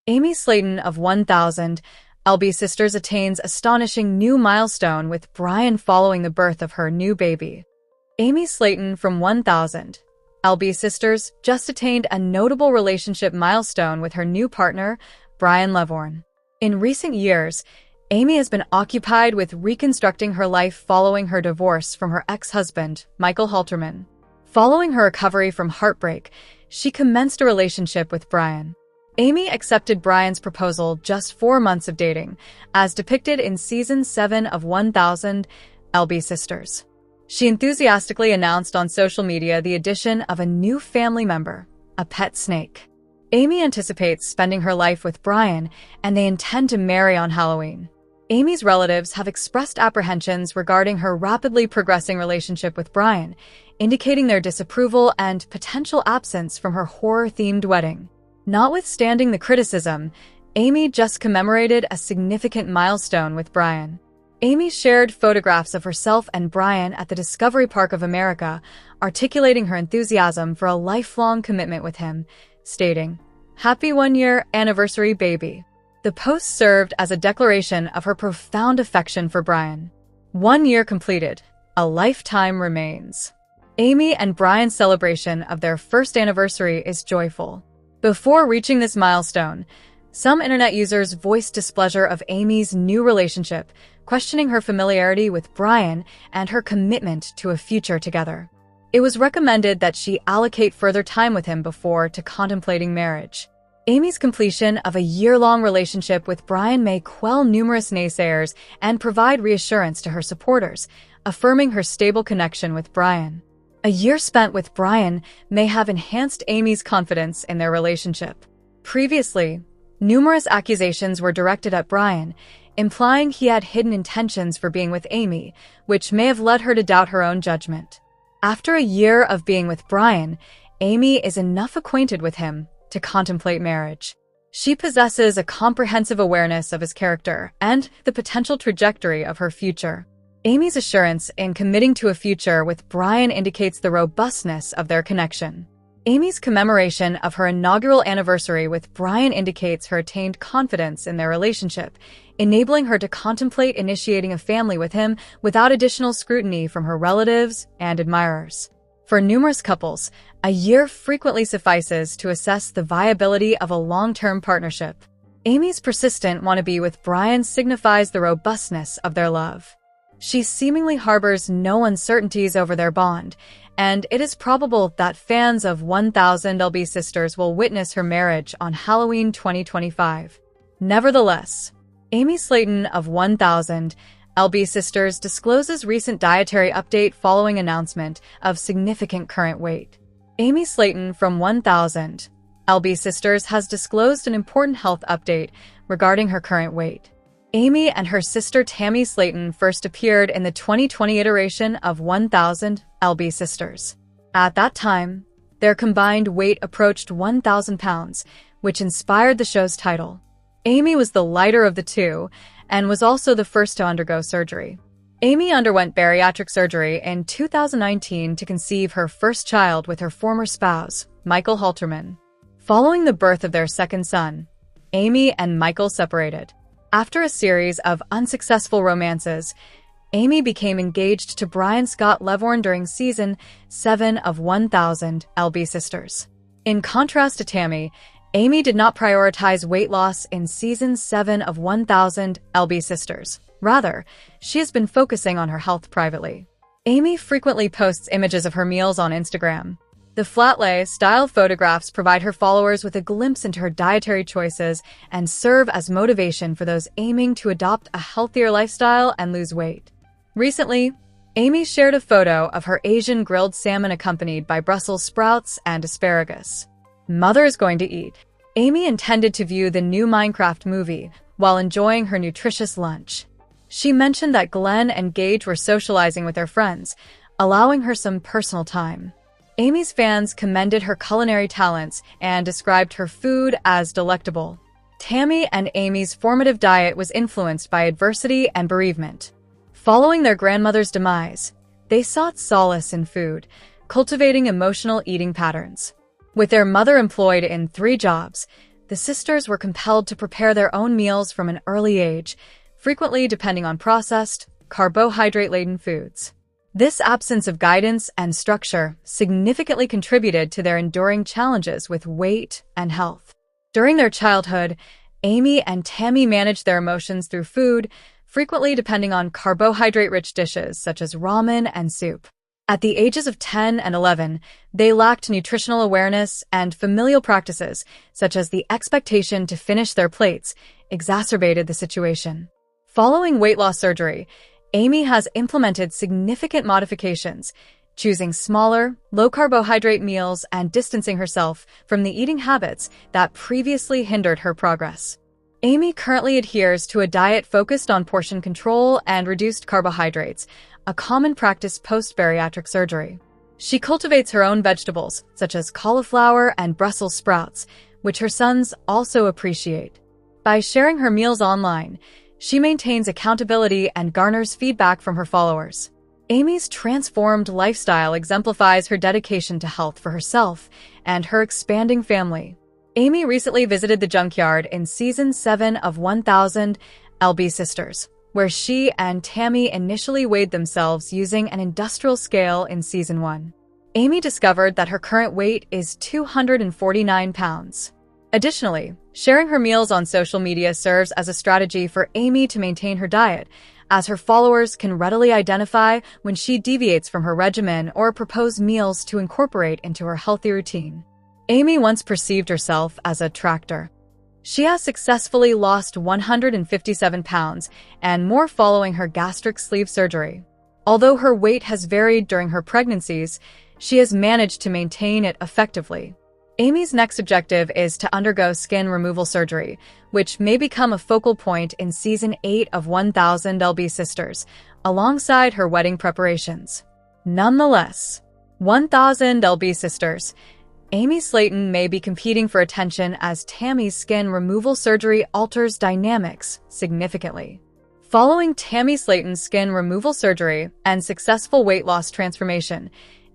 Amy Slaton of 1000 LB Sisters attains astonishing new milestone with Brian following the birth of her new baby. Amy Slaton from 1000 LB Sisters just attained a notable relationship milestone with her new partner, Brian Lovvorn. In recent years, Amy has been occupied with reconstructing her life following her divorce from her ex-husband, Michael Halterman. Following her recovery from heartbreak, she commenced a relationship with Brian. Amy accepted Brian's proposal just 4 months of dating, as depicted in Season 7 of 1000 LB Sisters. She enthusiastically announced on social media the addition of a new family member, a pet snake. Amy anticipates spending her life with Brian, and they intend to marry on Halloween. Amy's relatives have expressed apprehensions regarding her rapidly progressing relationship with Brian, indicating their disapproval and potential absence from her horror-themed wedding. Notwithstanding the criticism, Amy just commemorated a significant milestone with Brian. Amy shared photographs of herself and Brian at the Discovery Park of America, articulating her enthusiasm for a lifelong commitment with him, stating, "Happy 1-year anniversary, baby." The post served as a declaration of her profound affection for Brian. 1 year completed, a lifetime remains. Amy and Brian's celebration of their first anniversary is joyful. Before reaching this milestone, some internet users voiced displeasure of Amy's new relationship, questioning her familiarity with Brian and her commitment to a future together. It was recommended that she allocate further time with him before to contemplating marriage. Amy's completion of a year-long relationship with Brian may quell numerous naysayers and provide reassurance to her supporters, affirming her stable connection with Brian. A year spent with Brian may have enhanced Amy's confidence in their relationship. Previously, numerous accusations were directed at Brian, implying he had hidden intentions for being with Amy, which may have led her to doubt her own judgment. After a year of being with Brian, Amy is enough acquainted with him to contemplate marriage. She possesses a comprehensive awareness of his character and the potential trajectory of her future. Amy's assurance in committing to a future with Brian indicates the robustness of their connection. Amy's commemoration of her inaugural anniversary with Brian indicates her attained confidence in their relationship, enabling her to contemplate initiating a family with him without additional scrutiny from her relatives and admirers. For numerous couples, a year frequently suffices to assess the viability of a long-term partnership. Amy's persistent wannabe with Brian signifies the robustness of their love. She seemingly harbors no uncertainties over their bond, and it is probable that fans of 1000 LB Sisters will witness her marriage on Halloween 2025. Nevertheless, Amy Slaton of 1000 LB Sisters discloses recent dietary update following announcement of significant current weight. Amy Slaton from 1000 LB Sisters has disclosed an important health update regarding her current weight. Amy and her sister Tammy Slaton first appeared in the 2020 iteration of 1000 LB Sisters. At that time, their combined weight approached 1,000 pounds, which inspired the show's title. Amy was the lighter of the two and was also the first to undergo surgery. Amy underwent bariatric surgery in 2019 to conceive her first child with her former spouse, Michael Halterman. Following the birth of their second son, Amy and Michael separated. After a series of unsuccessful romances, Amy became engaged to Brian Scott Lovvorn during Season 7 of 1000 LB Sisters. In contrast to Tammy, Amy did not prioritize weight loss in Season 7 of 1000 LB Sisters. Rather, she has been focusing on her health privately. Amy frequently posts images of her meals on Instagram. The flat-lay-style photographs provide her followers with a glimpse into her dietary choices and serve as motivation for those aiming to adopt a healthier lifestyle and lose weight. Recently, Amy shared a photo of her Asian grilled salmon accompanied by Brussels sprouts and asparagus. Mother's going to eat. Amy intended to view the new Minecraft movie while enjoying her nutritious lunch. She mentioned that Glenn and Gage were socializing with their friends, allowing her some personal time. Amy's fans commended her culinary talents and described her food as delectable. Tammy and Amy's formative diet was influenced by adversity and bereavement. Following their grandmother's demise, they sought solace in food, cultivating emotional eating patterns. With their mother employed in 3 jobs, The sisters were compelled to prepare their own meals from an early age, frequently depending on processed, carbohydrate-laden foods. This absence of guidance and structure significantly contributed to their enduring challenges with weight and health. During their childhood, Amy and Tammy managed their emotions through food, frequently depending on carbohydrate-rich dishes such as ramen and soup. At the ages of 10 and 11, they lacked nutritional awareness, and familial practices, such as the expectation to finish their plates, exacerbated the situation. Following weight loss surgery, Amy has implemented significant modifications, choosing smaller, low-carbohydrate meals and distancing herself from the eating habits that previously hindered her progress. Amy currently adheres to a diet focused on portion control and reduced carbohydrates, a common practice post-bariatric surgery. She cultivates her own vegetables, such as cauliflower and Brussels sprouts, which her sons also appreciate. By sharing her meals online, she maintains accountability and garners feedback from her followers. Amy's transformed lifestyle exemplifies her dedication to health for herself and her expanding family. Amy recently visited the junkyard in Season 7 of 1000 LB Sisters, where she and Tammy initially weighed themselves using an industrial scale in Season 1. Amy discovered that her current weight is 249 pounds. Additionally, sharing her meals on social media serves as a strategy for Amy to maintain her diet, as her followers can readily identify when she deviates from her regimen or propose meals to incorporate into her healthy routine. Amy once perceived herself as a tractor. She has successfully lost 157 pounds and more following her gastric sleeve surgery. Although her weight has varied during her pregnancies, she has managed to maintain it effectively. Amy's next objective is to undergo skin removal surgery, which may become a focal point in Season 8 of 1000 LB Sisters, alongside her wedding preparations. Nonetheless, 1000 LB Sisters, Amy Slaton may be competing for attention as Tammy's skin removal surgery alters dynamics significantly. Following Tammy Slaton's skin removal surgery and successful weight loss transformation,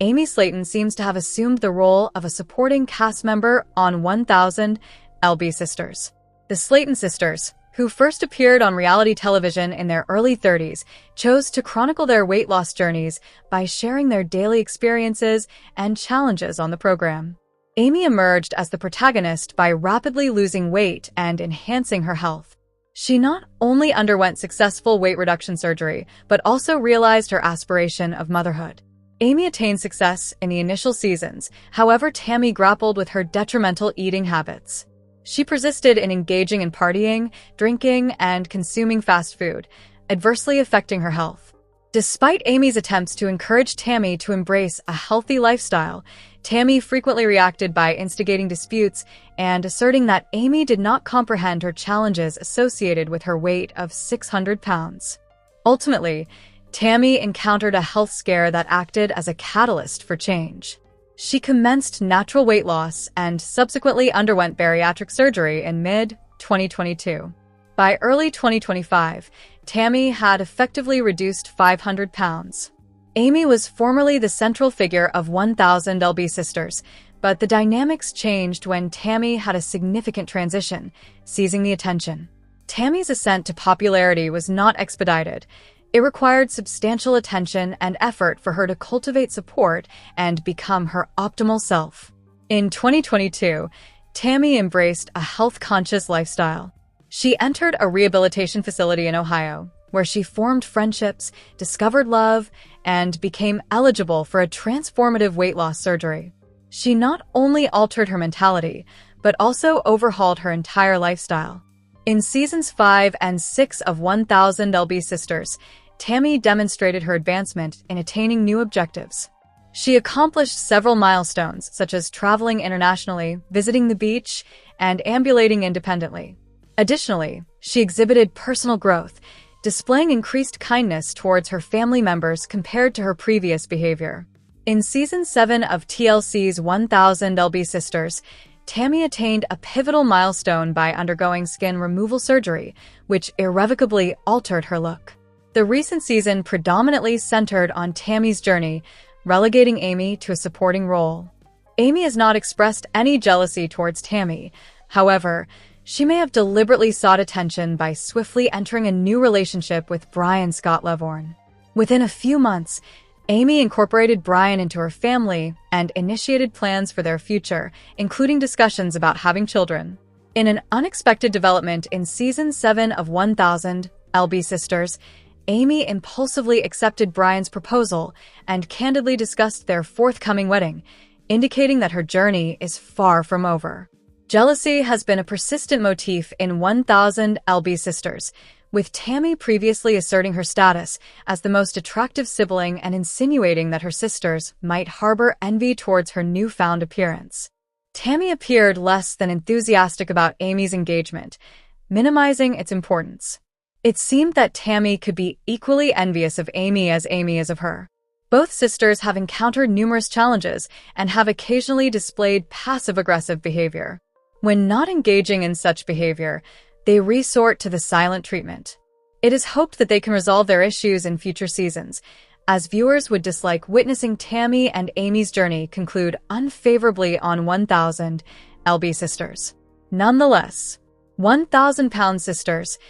Amy Slaton seems to have assumed the role of a supporting cast member on 1000 LB Sisters. The Slaton sisters, who first appeared on reality television in their early 30s, chose to chronicle their weight loss journeys by sharing their daily experiences and challenges on the program. Amy emerged as the protagonist by rapidly losing weight and enhancing her health. She not only underwent successful weight reduction surgery, but also realized her aspiration of motherhood. Amy attained success in the initial seasons, however, Tammy grappled with her detrimental eating habits. She persisted in engaging in partying, drinking, and consuming fast food, adversely affecting her health. Despite Amy's attempts to encourage Tammy to embrace a healthy lifestyle, Tammy frequently reacted by instigating disputes and asserting that Amy did not comprehend her challenges associated with her weight of 600 pounds. Ultimately, Tammy encountered a health scare that acted as a catalyst for change. She commenced natural weight loss and subsequently underwent bariatric surgery in mid-2022. By early 2025, Tammy had effectively reduced 500 pounds. Amy was formerly the central figure of 1000 LB Sisters, but the dynamics changed when Tammy had a significant transition, seizing the attention. Tammy's ascent to popularity was not expedited. It required substantial attention and effort for her to cultivate support and become her optimal self. In 2022, Tammy embraced a health-conscious lifestyle. She entered a rehabilitation facility in Ohio, where she formed friendships, discovered love, and became eligible for a transformative weight loss surgery. She not only altered her mentality, but also overhauled her entire lifestyle. In Seasons 5 and 6 of 1000 LB Sisters, Tammy demonstrated her advancement in attaining new objectives. She accomplished several milestones, such as traveling internationally, visiting the beach, and ambulating independently. Additionally, she exhibited personal growth, displaying increased kindness towards her family members compared to her previous behavior. In Season 7 of TLC's 1000 LB Sisters, Tammy attained a pivotal milestone by undergoing skin removal surgery, which irrevocably altered her look. The recent season predominantly centered on Tammy's journey, relegating Amy to a supporting role. Amy has not expressed any jealousy towards Tammy. However, she may have deliberately sought attention by swiftly entering a new relationship with Brian Scott Lovvorn. Within a few months, Amy incorporated Brian into her family and initiated plans for their future, including discussions about having children. In an unexpected development in Season 7 of 1000 LB Sisters, Amy impulsively accepted Brian's proposal and candidly discussed their forthcoming wedding, indicating that her journey is far from over. Jealousy has been a persistent motif in 1000 LB Sisters, with Tammy previously asserting her status as the most attractive sibling and insinuating that her sisters might harbor envy towards her newfound appearance. Tammy appeared less than enthusiastic about Amy's engagement, minimizing its importance. It seemed that Tammy could be equally envious of Amy as Amy is of her. Both sisters have encountered numerous challenges and have occasionally displayed passive-aggressive behavior. When not engaging in such behavior, they resort to the silent treatment. It is hoped that they can resolve their issues in future seasons, as viewers would dislike witnessing Tammy and Amy's journey conclude unfavorably on 1000 LB Sisters. Nonetheless, 1000-pound Sisters,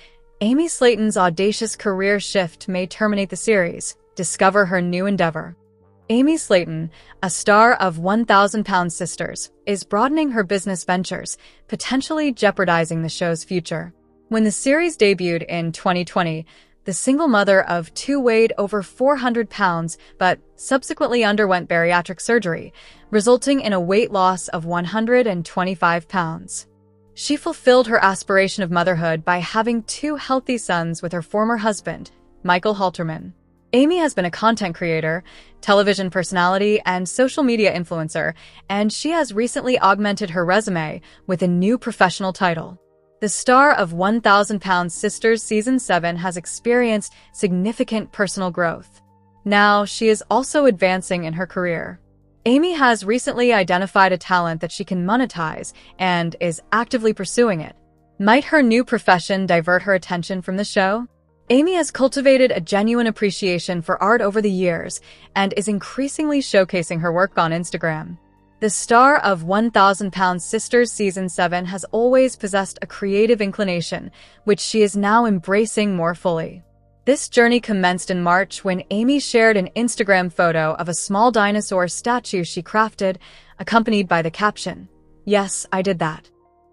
Amy Slaton's audacious career shift may terminate the series. Discover her new endeavor. Amy Slaton, a star of 1000-pound Sisters, is broadening her business ventures, potentially jeopardizing the show's future. When the series debuted in 2020, the single mother of two weighed over 400 pounds but subsequently underwent bariatric surgery, resulting in a weight loss of 125 pounds. She fulfilled her aspiration of motherhood by having two healthy sons with her former husband, Michael Halterman. Amy has been a content creator, television personality, and social media influencer, and she has recently augmented her resume with a new professional title. The star of 1000-pound Sisters Season 7 has experienced significant personal growth. Now, she is also advancing in her career. Amy has recently identified a talent that she can monetize and is actively pursuing it. Might her new profession divert her attention from the show? Amy has cultivated a genuine appreciation for art over the years and is increasingly showcasing her work on Instagram. The star of 1000-pound Sisters Season 7 has always possessed a creative inclination, which she is now embracing more fully. This journey commenced in March when Amy shared an Instagram photo of a small dinosaur statue she crafted, accompanied by the caption, "Yes, I did that."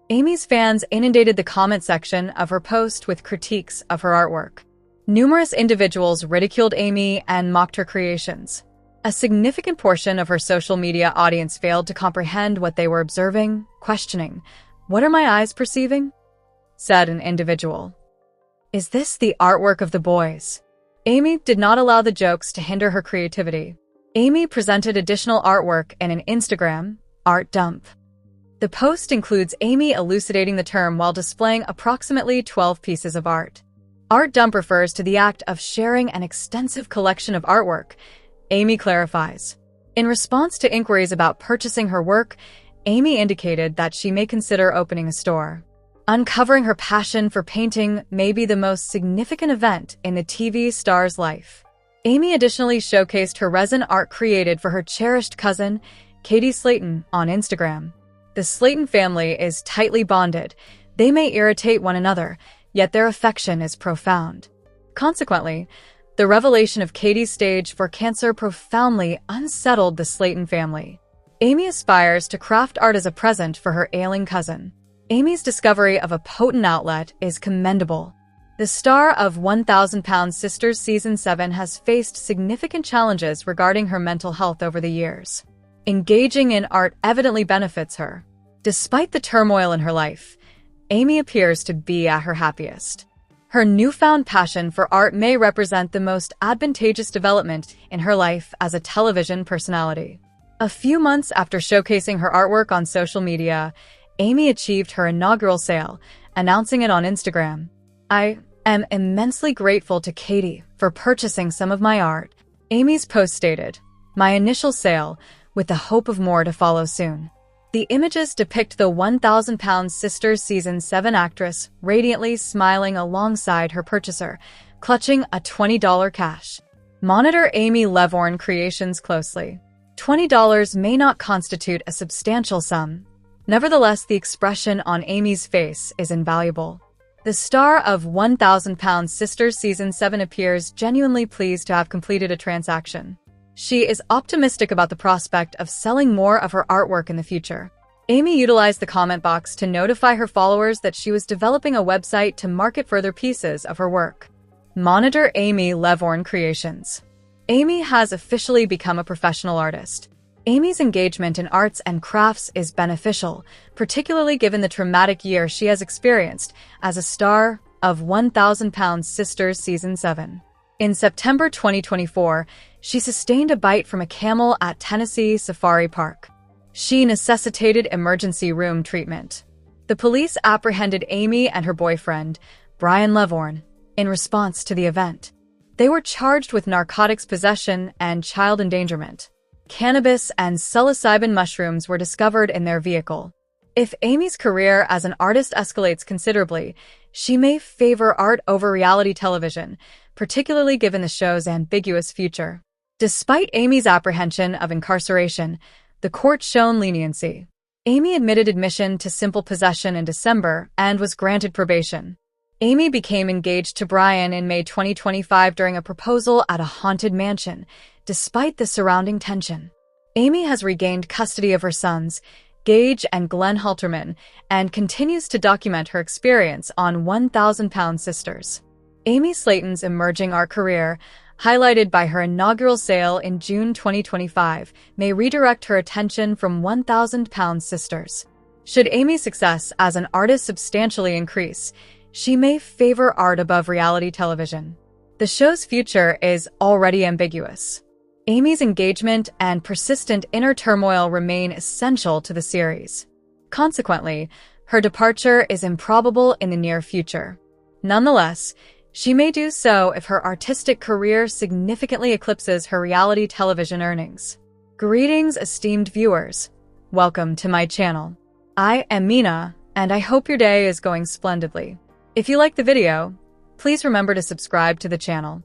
Amy's fans inundated the comment section of her post with critiques of her artwork. Numerous individuals ridiculed Amy and mocked her creations. A significant portion of her social media audience failed to comprehend what they were observing, questioning, "What are my eyes perceiving?" said an individual. "Is this the artwork of the boys?" Amy did not allow the jokes to hinder her creativity. Amy presented additional artwork in an Instagram art dump. The post includes Amy elucidating the term while displaying approximately 12 pieces of art. Art dump refers to the act of sharing an extensive collection of artwork, Amy clarifies. In response to inquiries about purchasing her work, Amy indicated that she may consider opening a store. Uncovering her passion for painting may be the most significant event in the TV star's life. Amy additionally showcased her resin art created for her cherished cousin, Katie Slaton, on Instagram. The Slaton family is tightly bonded. They may irritate one another, yet their affection is profound. Consequently, the revelation of Katie's stage 4 cancer profoundly unsettled the Slaton family. Amy aspires to craft art as a present for her ailing cousin. Amy's discovery of a potent outlet is commendable. The star of 1000-pound Sisters Season 7 has faced significant challenges regarding her mental health over the years. Engaging in art evidently benefits her. Despite the turmoil in her life, Amy appears to be at her happiest. Her newfound passion for art may represent the most advantageous development in her life as a television personality. A few months after showcasing her artwork on social media, Amy achieved her inaugural sale, announcing it on Instagram. "I am immensely grateful to Katie for purchasing some of my art," Amy's post stated. "My initial sale, with the hope of more to follow soon." The images depict the 1000-pound Sisters Season 7 actress radiantly smiling alongside her purchaser, clutching a $20 cash. Monitor Amy Lovvorn creations closely. $20 may not constitute a substantial sum, Nevertheless, the expression on Amy's face is invaluable. The star of 1,000 Pounds Sisters Season 7 appears genuinely pleased to have completed a transaction. She is optimistic about the prospect of selling more of her artwork in the future. Amy utilized the comment box to notify her followers that she was developing a website to market further pieces of her work. Monitor Amy Lovvorn Creations. Amy has officially become a professional artist. Amy's engagement in arts and crafts is beneficial, particularly given the traumatic year she has experienced as a star of 1,000 Pounds Sisters Season 7. In September 2024, she sustained a bite from a camel at Tennessee Safari Park. She necessitated emergency room treatment. The police apprehended Amy and her boyfriend, Brian Lovvorn, in response to the event. They were charged with narcotics possession and child endangerment. Cannabis and psilocybin mushrooms were discovered in their vehicle. If Amy's career as an artist escalates considerably, she may favor art over reality television, particularly given the show's ambiguous future. Despite Amy's apprehension of incarceration, the court shown leniency. Amy admitted admission to simple possession in December and was granted probation. Amy became engaged to Brian in May 2025 during a proposal at a haunted mansion, despite the surrounding tension. Amy has regained custody of her sons, Gage and Glenn Halterman, and continues to document her experience on 1,000 Pounds Sisters. Amy Slaton's emerging art career, highlighted by her inaugural sale in June 2025, may redirect her attention from 1,000 Pounds Sisters. Should Amy's success as an artist substantially increase, she may favor art above reality television. The show's future is already ambiguous. Amy's engagement and persistent inner turmoil remain essential to the series. Consequently, her departure is improbable in the near future. Nonetheless, she may do so if her artistic career significantly eclipses her reality television earnings. Greetings, esteemed viewers. Welcome to my channel. I am Mina, and I hope your day is going splendidly. If you like the video, please remember to subscribe to the channel.